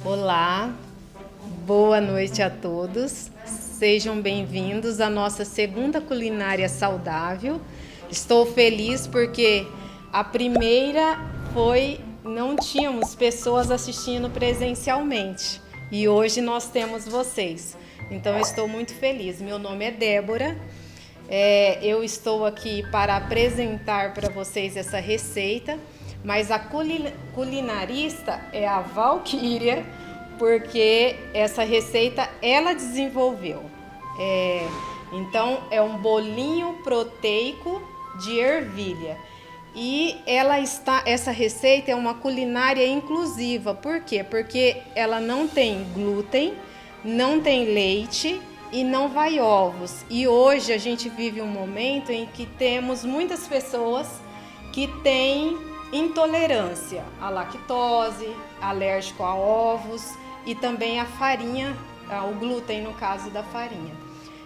Olá, boa noite a todos. Sejam bem-vindos à nossa segunda culinária saudável. Estou feliz porque a primeira não tínhamos pessoas assistindo presencialmente e hoje nós temos vocês. Então eu estou muito feliz. Meu nome é Débora. Eu estou aqui para apresentar para vocês essa receita, mas a culinarista é a Valquíria, porque essa receita ela desenvolveu. Então é um bolinho proteico de ervilha. E essa receita é uma culinária inclusiva. Por quê? Porque ela não tem glúten, não tem leite e não vai ovos. E hoje a gente vive um momento em que temos muitas pessoas que têm intolerância à lactose, alérgico a ovos e também a farinha, o glúten no caso da farinha.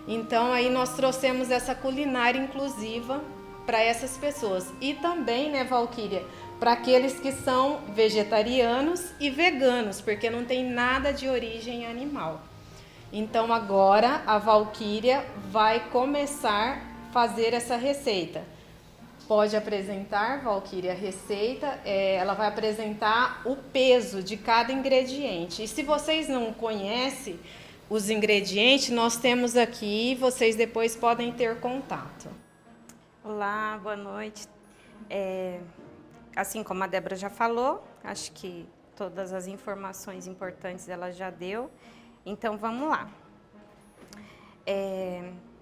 Então aí nós trouxemos essa culinária inclusiva para essas pessoas. E também, né, Valquíria, para aqueles que são vegetarianos e veganos, porque não tem nada de origem animal. Então agora a Valquíria vai começar a fazer essa receita. Pode apresentar, Valquíria, a receita. Ela vai apresentar o peso de cada ingrediente. E se vocês não conhecem os ingredientes, nós temos aqui, vocês depois podem ter contato. Olá, boa noite. Assim como a Débora já falou, acho que todas as informações importantes ela já deu. Então, vamos lá.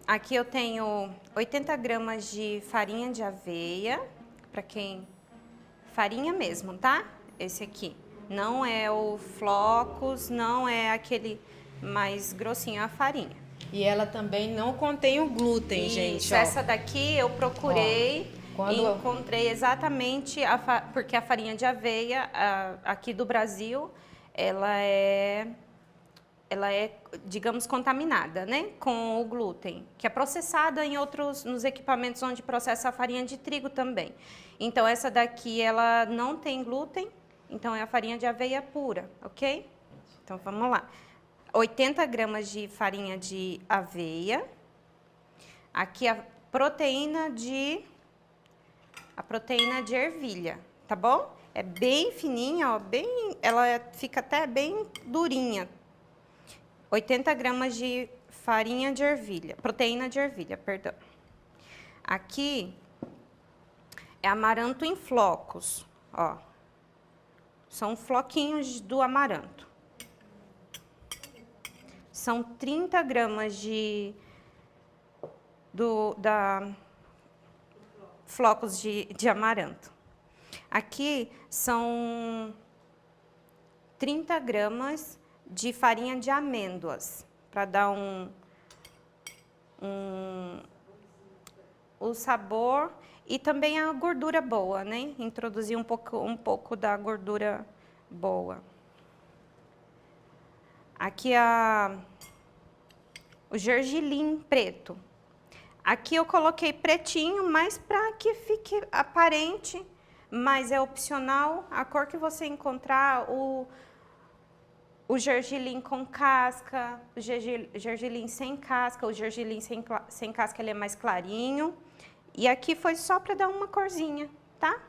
Aqui eu tenho 80 gramas de farinha de aveia, para quem... Farinha mesmo, tá? Esse aqui. Não é o flocos, não é aquele mais grossinho, a farinha. E ela também não contém o glúten, gente. Ó. Essa daqui eu procurei, encontrei exatamente, porque a farinha de aveia aqui do Brasil, ela é, digamos, contaminada, né, com o glúten, que é processada nos equipamentos onde processa a farinha de trigo também. Então, essa daqui, ela não tem glúten, então é a farinha de aveia pura, ok? Então, vamos lá. 80 gramas de farinha de aveia. Aqui a proteína de ervilha, tá bom? É bem fininha, ó, ela fica até bem durinha. 80 gramas de farinha de ervilha, proteína de ervilha, perdão. Aqui é amaranto em flocos, ó. São floquinhos do amaranto. São 30 gramas de flocos de amaranto. Aqui são 30 gramas de farinha de amêndoas, para dar o sabor e também a gordura boa, né? Introduzir um pouco da gordura boa. Aqui o gergelim preto. Aqui eu coloquei pretinho, mas para que fique aparente, mas é opcional. A cor que você encontrar, o gergelim com casca, o gergelim sem casca, o gergelim sem casca ele é mais clarinho. E aqui foi só para dar uma corzinha, tá?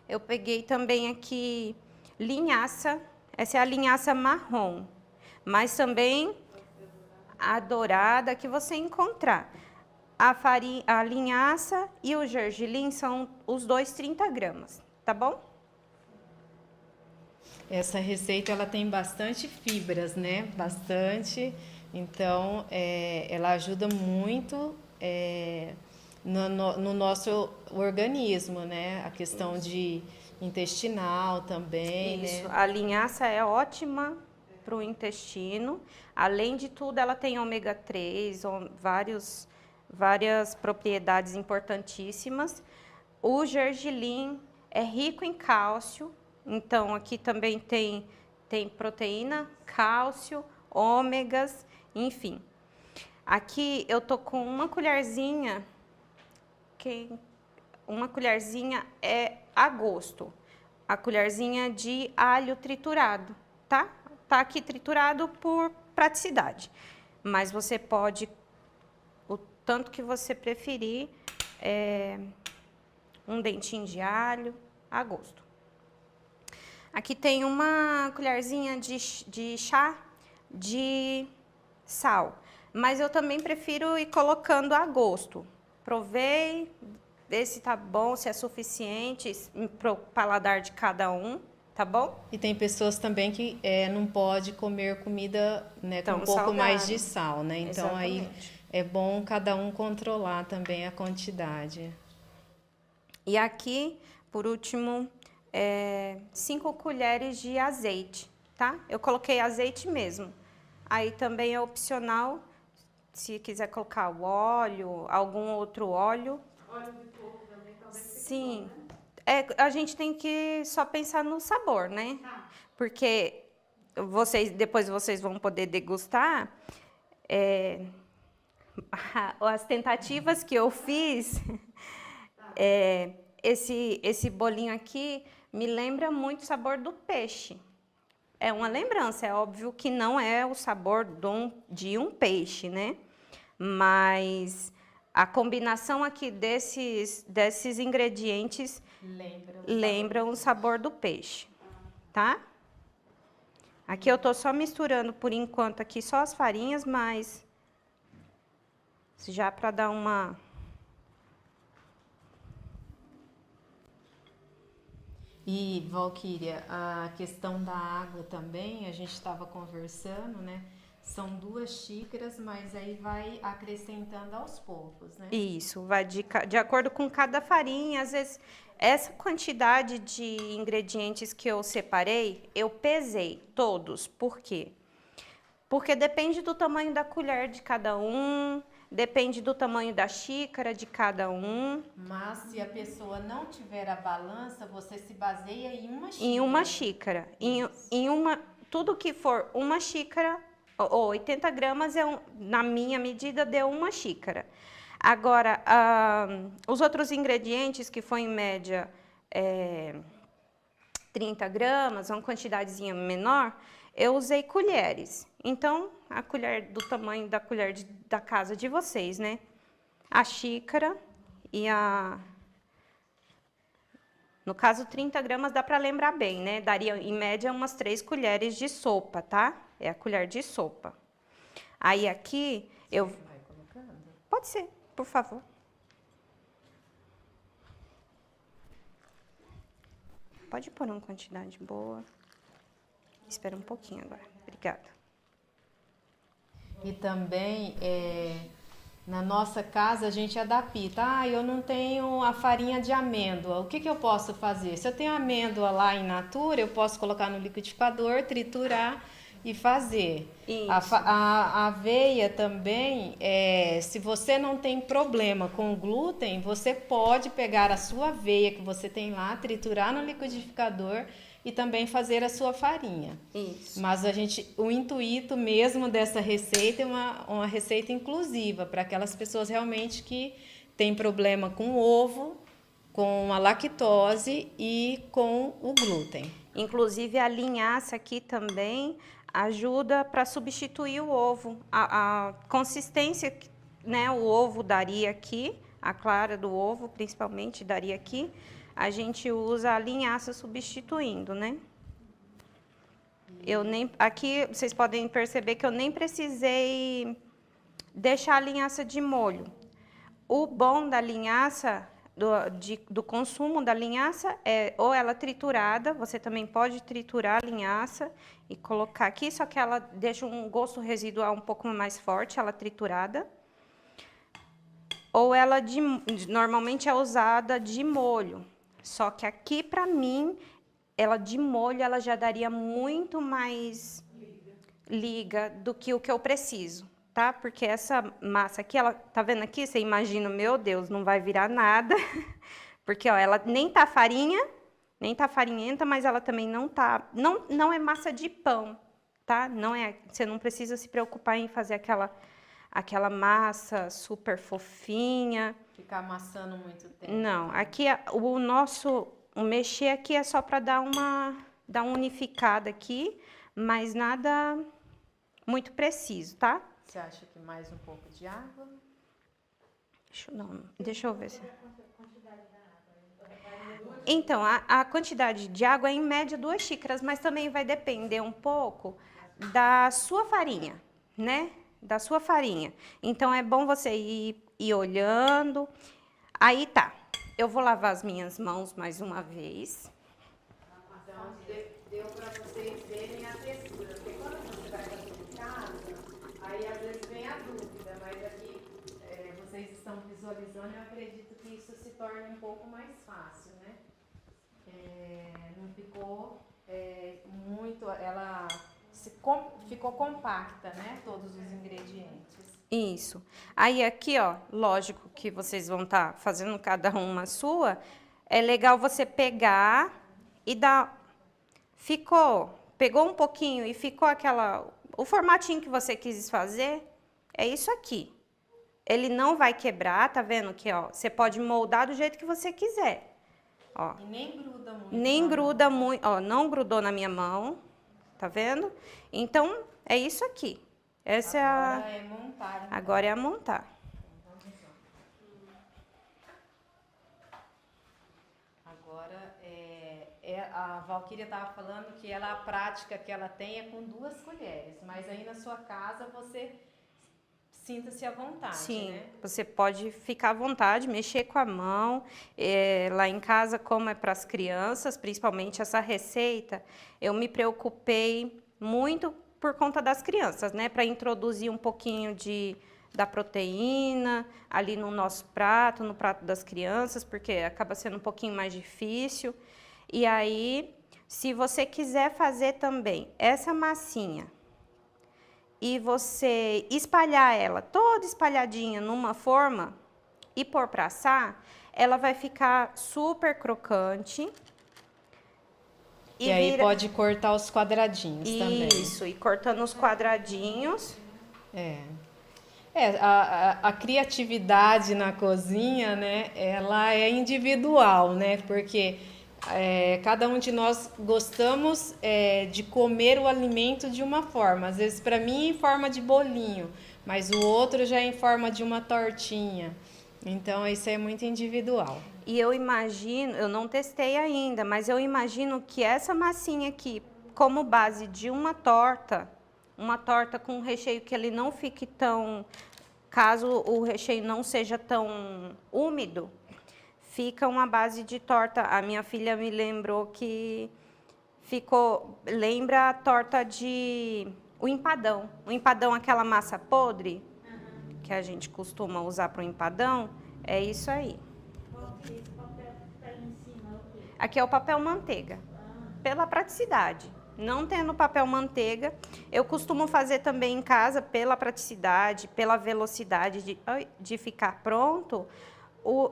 Eu peguei também aqui linhaça. Essa é a linhaça marrom, mas também a dourada que você encontrar. A linhaça e o gergelim são os dois 30 gramas, tá bom? Essa receita ela tem bastante fibras, né? Bastante. Então, ela ajuda muito no nosso organismo, né? A questão de intestinal também, Isso, né? a linhaça é ótima para o intestino. Além de tudo, ela tem ômega 3, várias propriedades importantíssimas. O gergelim é rico em cálcio, então aqui também tem proteína, cálcio, ômegas, enfim. Aqui eu tô com uma colherzinha, uma colherzinha é a gosto, a colherzinha de alho triturado, tá? Tá aqui triturado por praticidade. Mas você pode, o tanto que você preferir, um dentinho de alho, a gosto. Aqui tem uma colherzinha de chá de sal, mas eu também prefiro ir colocando a gosto. Provei, vê se tá bom, se é suficiente pro paladar de cada um, tá bom? E tem pessoas também que não pode comer comida, né, com Tão um pouco mais salgado. de sal, né? Então aí Exatamente. é bom cada um controlar também a quantidade. E aqui, por último, 5 colheres de azeite, tá? Eu coloquei azeite mesmo. Aí também é opcional, se quiser colocar o óleo, algum outro óleo. Óleo de coco também, talvez. Sim. A gente tem que só pensar no sabor, né? Tá. Porque depois vocês vão poder degustar. As tentativas que eu fiz, esse bolinho aqui me lembra muito o sabor do peixe. É uma lembrança, é óbvio que não é o sabor de um peixe, né? Mas a combinação aqui desses ingredientes lembra o sabor do peixe, tá? Aqui eu tô só misturando por enquanto aqui só as farinhas, mas já para dar uma... E, Valquíria, a questão da água também, a gente estava conversando, né? São 2 xícaras, mas aí vai acrescentando aos poucos, né? Isso, vai de acordo com cada farinha. Às vezes, essa quantidade de ingredientes que eu separei, eu pesei todos. Por quê? Porque depende do tamanho da colher de cada um, depende do tamanho da xícara de cada um. Mas se a pessoa não tiver a balança, você se baseia em uma xícara. Em uma xícara. Tudo que for uma xícara, ou 80 gramas, na minha medida, deu uma xícara. Agora, os outros ingredientes, que foi em média 30 gramas, uma quantidadezinha menor, eu usei colheres. Então, a colher do tamanho da colher da casa de vocês, né? A xícara e no caso, 30 gramas dá para lembrar bem, né? Daria, em média, umas 3 colheres de sopa, tá? É a colher de sopa. Aí, aqui, eu... Vai colocando? Pode ser, por favor. Pode pôr uma quantidade boa. Espera um pouquinho agora. Obrigada. E também, na nossa casa, a gente adapta. Ah, eu não tenho a farinha de amêndoa. O que eu posso fazer? Se eu tenho amêndoa lá in natura, eu posso colocar no liquidificador, triturar e fazer. Isso. A aveia também, se você não tem problema com o glúten, você pode pegar a sua aveia que você tem lá, triturar no liquidificador e também fazer a sua farinha. Isso. Mas o intuito mesmo dessa receita é uma receita inclusiva para aquelas pessoas realmente que têm problema com o ovo, com a lactose e com o glúten. Inclusive, a linhaça aqui também ajuda para substituir o ovo. A consistência que, né, o ovo daria aqui, a clara do ovo principalmente daria aqui, a gente usa a linhaça substituindo, né? Aqui vocês podem perceber que eu nem precisei deixar a linhaça de molho. O bom da linhaça, do consumo da linhaça, é ou ela triturada, você também pode triturar a linhaça e colocar aqui, só que ela deixa um gosto residual um pouco mais forte, ela triturada. Ou ela normalmente é usada de molho. Só que aqui, para mim, ela de molho, ela já daria muito mais liga do que o que eu preciso, tá? Porque essa massa aqui, ela, tá vendo aqui? Você imagina, meu Deus, não vai virar nada. Porque, ó, ela nem tá farinha, nem tá farinhenta, mas ela também não é massa de pão, tá? Você não precisa se preocupar em fazer aquela massa super fofinha. Ficar amassando muito tempo. Não, aqui o mexer aqui é só para dar uma unificada aqui, mas nada muito preciso, tá? Você acha que mais um pouco de água? Deixa eu ver se... Então, a quantidade de água é em média 2 xícaras, mas também vai depender um pouco da sua farinha, né? Da sua farinha. Então, é bom você ir olhando. Aí tá, eu vou lavar as minhas mãos mais uma vez. Então, deu para vocês verem a textura, porque quando você vai fazer em casa, aí às vezes vem a dúvida, mas aqui vocês estão visualizando, eu acredito que isso se torne um pouco mais fácil, né? Não ficou muito, ela ficou compacta, né? Todos os ingredientes. Isso. Aí aqui, ó, lógico que vocês vão estar fazendo cada uma sua, é legal você pegar e dar... Pegou um pouquinho e ficou o formatinho que você quis fazer, é isso aqui. Ele não vai quebrar, tá vendo que, ó, você pode moldar do jeito que você quiser. Ó. E nem gruda muito. Nem gruda muito, ó, não grudou na minha mão, tá vendo? Então, é isso aqui. Essa Agora é montar. Então. Agora é a montar. Agora, a Valquíria estava falando que a prática que ela tem é com 2 colheres, mas aí na sua casa você sinta-se à vontade, Sim, né? você pode ficar à vontade, mexer com a mão. Lá em casa, como é para as crianças, principalmente essa receita, eu me preocupei muito por conta das crianças, né? Para introduzir um pouquinho da proteína ali no nosso prato, no prato das crianças, porque acaba sendo um pouquinho mais difícil. E aí, se você quiser fazer também essa massinha e você espalhar ela toda espalhadinha numa forma e pôr para assar, ela vai ficar super crocante. E aí pode cortar os quadradinhos também. Isso, e cortando os quadradinhos. A criatividade na cozinha, né, ela é individual, né, porque cada um de nós gostamos de comer o alimento de uma forma. Às vezes, para mim, em forma de bolinho, mas o outro já é em forma de uma tortinha. Então, isso é muito individual. E eu imagino, eu não testei ainda, mas eu imagino que essa massinha aqui, como base de uma torta com recheio que ele não fique tão, caso o recheio não seja tão úmido, fica uma base de torta. A minha filha me lembrou que lembra a torta o empadão. O empadão, aquela massa podre, que a gente costuma usar para o empadão, é isso aí. Aqui é o papel manteiga, pela praticidade. Não tendo papel manteiga, eu costumo fazer também em casa, pela praticidade, pela velocidade de ficar pronto,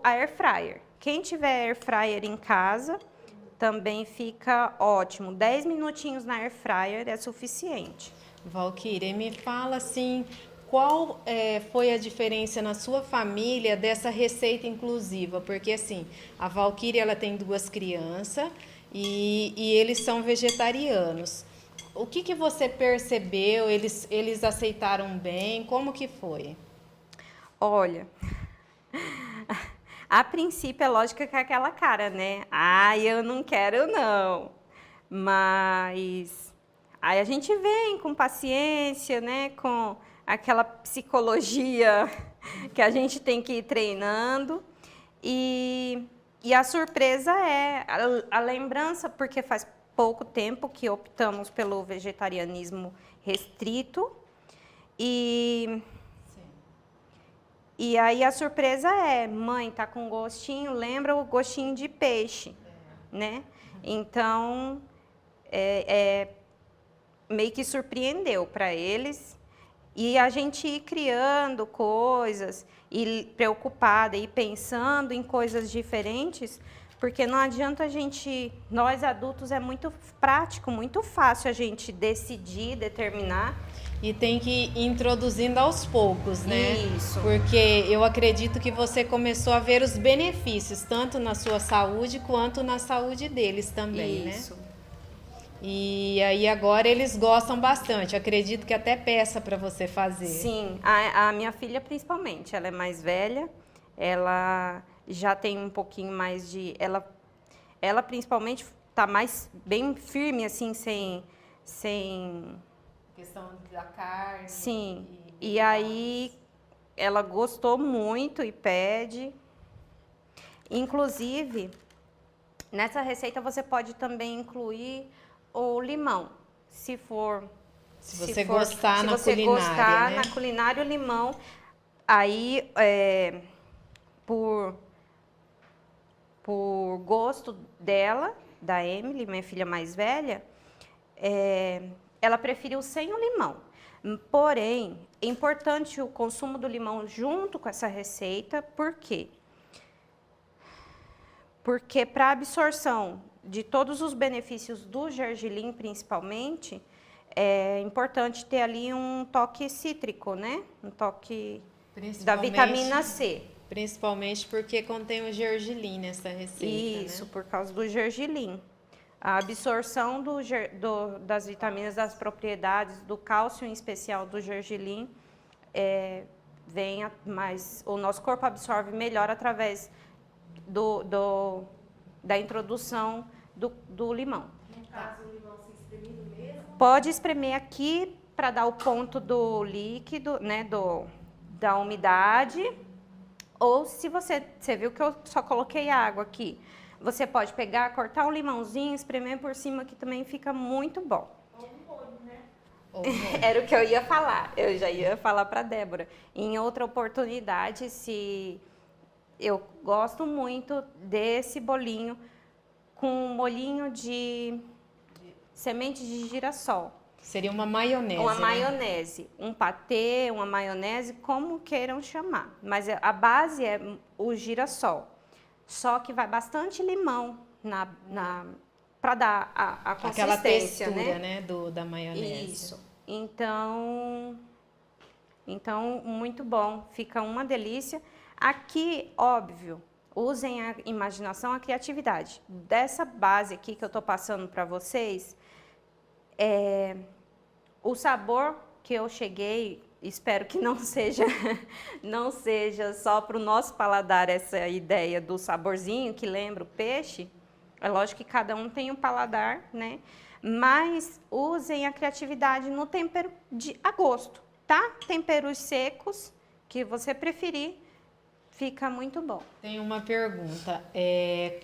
a air fryer. Quem tiver air fryer em casa, também fica ótimo. 10 minutinhos na air fryer é suficiente. Valquíria, me fala assim, qual foi a diferença na sua família dessa receita inclusiva? Porque assim, a Valquíria ela tem 2 crianças e eles são vegetarianos. O que você percebeu? Eles aceitaram bem? Como que foi? Olha, a princípio é lógico que é aquela cara, né? Eu não quero não. Mas aí a gente vem com paciência, né? Com aquela psicologia que a gente tem que ir treinando. E a surpresa é a lembrança, porque faz pouco tempo que optamos pelo vegetarianismo restrito. E aí a surpresa é, mãe, tá com gostinho, lembra o gostinho de peixe, né? Então, meio que surpreendeu para eles. E a gente ir criando coisas, e preocupada, e pensando em coisas diferentes, porque não adianta nós adultos é muito prático, muito fácil a gente decidir, determinar. E tem que ir introduzindo aos poucos, né? Isso. Porque eu acredito que você começou a ver os benefícios, tanto na sua saúde quanto na saúde deles também, Isso. né? E aí agora eles gostam bastante. Acredito que até peça para você fazer. Sim, a minha filha principalmente, ela é mais velha, ela já tem um pouquinho mais de... Ela principalmente tá mais bem firme, assim, sem... Questão da carne. Sim, e aí ela gostou muito e pede. Inclusive, nessa receita você pode também incluir o limão, se você gostar na você culinária, gostar né? na culinária o limão, aí por gosto dela, da Emily, minha filha mais velha, ela preferiu sem o limão. Porém, é importante o consumo do limão junto com essa receita, por quê? Porque para a absorção de todos os benefícios do gergelim, principalmente, é importante ter ali um toque cítrico, né? Um toque da vitamina C. Principalmente porque contém o gergelim nessa receita, Isso, né? por causa do gergelim. A absorção das vitaminas, das propriedades, do cálcio em especial do gergelim, mas o nosso corpo absorve melhor através da introdução do limão. No caso, o limão se espremido mesmo? Pode espremer aqui para dar o ponto do líquido, né, da umidade. Ou se você viu que eu só coloquei água aqui, você pode pegar, cortar um limãozinho, espremer por cima, que também fica muito bom. Ou um molho, né? Era o que eu ia falar, eu já ia falar para Débora. Em outra oportunidade, eu gosto muito desse bolinho com molhinho de semente de girassol. Seria uma maionese, Uma né? maionese, um patê, uma maionese, como queiram chamar. Mas a base é o girassol. Só que vai bastante limão para dar a consistência, aquela textura, né? Da maionese. Isso. Então, muito bom. Fica uma delícia. Aqui, óbvio, usem a imaginação, a criatividade. Dessa base aqui que eu estou passando para vocês, o sabor que eu cheguei, espero que não seja só para o nosso paladar essa ideia do saborzinho que lembra o peixe. É lógico que cada um tem um paladar, né? Mas usem a criatividade no tempero a gosto, tá? Temperos secos, que você preferir, fica muito bom. Tem uma pergunta,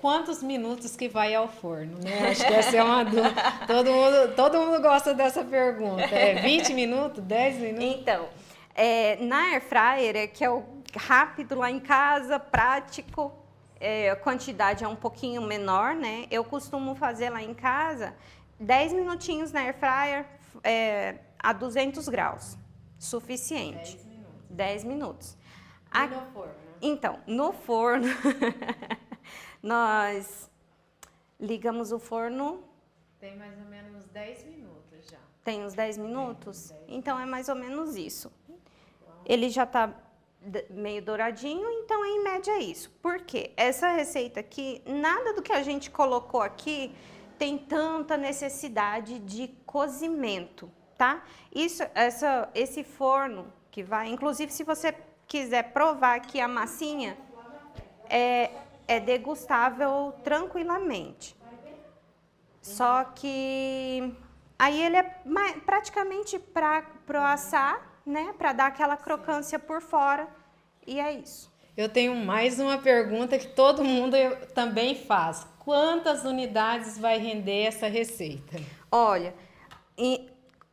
quantos minutos que vai ao forno, né? Acho que essa é uma dúvida. Todo mundo gosta dessa pergunta. 20 minutos, 10 minutos? Então, na air fryer, que é o rápido lá em casa, prático, a quantidade é um pouquinho menor, né? Eu costumo fazer lá em casa 10 minutinhos na air fryer a 200 graus, suficiente. 10 minutos. E no forno? Então, no forno, nós ligamos o forno. Tem mais ou menos 10 minutos já. Tem uns 10 minutos? Então, é mais ou menos isso. Ele já está meio douradinho, então é em média isso. Por quê? Essa receita aqui, nada do que a gente colocou aqui tem tanta necessidade de cozimento, tá? Esse forno que vai, inclusive se você quiser provar aqui a massinha, é degustável tranquilamente. Só que aí ele é praticamente para assar, né? Para dar aquela crocância por fora, e é isso. Eu tenho mais uma pergunta que todo mundo também faz. Quantas unidades vai render essa receita? Olha,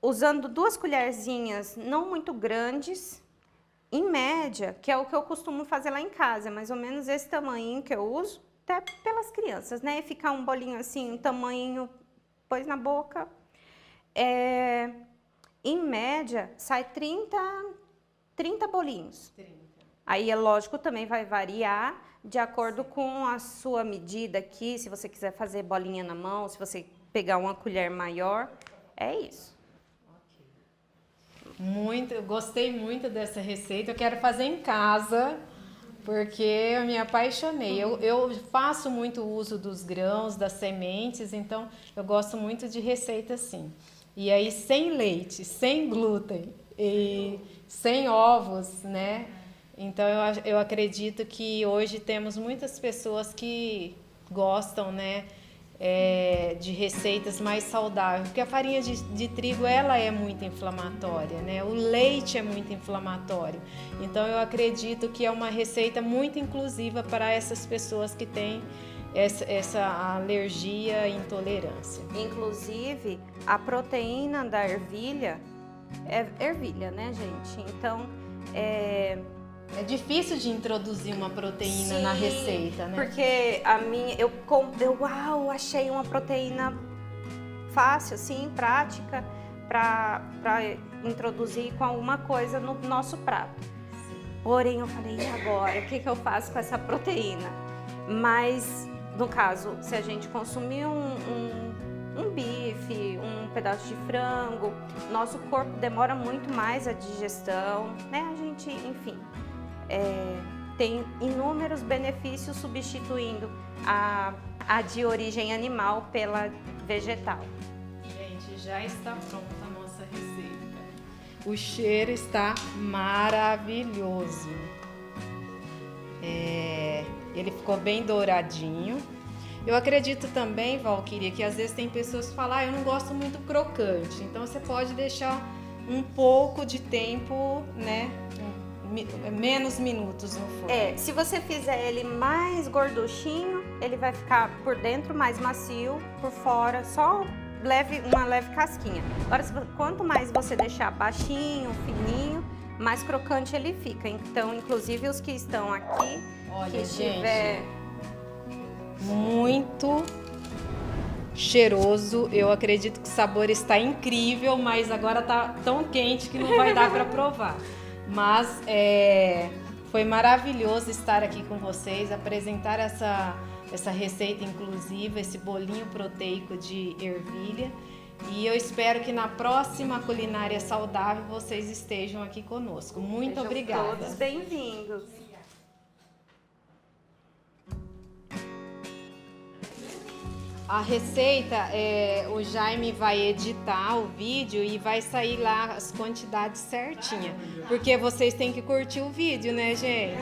usando 2 colherzinhas não muito grandes, em média, que é o que eu costumo fazer lá em casa, mais ou menos esse tamanho que eu uso, até pelas crianças, né? Ficar um bolinho assim, um tamanho, pôs na boca. Em média, sai 30 bolinhos. 30. Aí, é lógico, também vai variar de acordo com a sua medida aqui, se você quiser fazer bolinha na mão, se você pegar uma colher maior, é isso. Gostei muito dessa receita. Eu quero fazer em casa, porque eu me apaixonei. Eu faço muito uso dos grãos, das sementes, então eu gosto muito de receita assim. E aí sem leite, sem glúten e sem ovos, né? Então eu acredito que hoje temos muitas pessoas que gostam, né, de receitas mais saudáveis, porque a farinha de trigo ela é muito inflamatória, né? O leite é muito inflamatório. Então eu acredito que é uma receita muito inclusiva para essas pessoas que têm essa alergia e intolerância. Inclusive, a proteína da ervilha é ervilha, né, gente? Então, É difícil de introduzir uma proteína na receita, né? Porque a minha, uau, achei uma proteína fácil, assim, prática, para introduzir com alguma coisa no nosso prato. Porém, eu falei, e agora? O que eu faço com essa proteína? Mas, no caso, se a gente consumir um bife, um pedaço de frango, nosso corpo demora muito mais a digestão, né? A gente, enfim, tem inúmeros benefícios substituindo a de origem animal pela vegetal. Gente, já está pronta a nossa receita. O cheiro está maravilhoso. Ele ficou bem douradinho. Eu acredito também, Valquíria, que às vezes tem pessoas que falam, eu não gosto muito crocante. Então você pode deixar um pouco de tempo, né? Menos minutos no forno. Se você fizer ele mais gorduchinho, ele vai ficar por dentro mais macio, por fora só uma leve casquinha. Agora, quanto mais você deixar baixinho, fininho, mais crocante ele fica. Então, inclusive os que estão aqui, olha, que gente, tiver muito cheiroso. Eu acredito que o sabor está incrível, mas agora tá tão quente que não vai dar para provar. Mas foi maravilhoso estar aqui com vocês, apresentar essa receita inclusiva, esse bolinho proteico de ervilha. E eu espero que na próxima Culinária Saudável vocês estejam aqui conosco. Muito obrigada. Todos bem-vindos. A receita, o Jaime vai editar o vídeo e vai sair lá as quantidades certinhas. Porque vocês têm que curtir o vídeo, né, gente?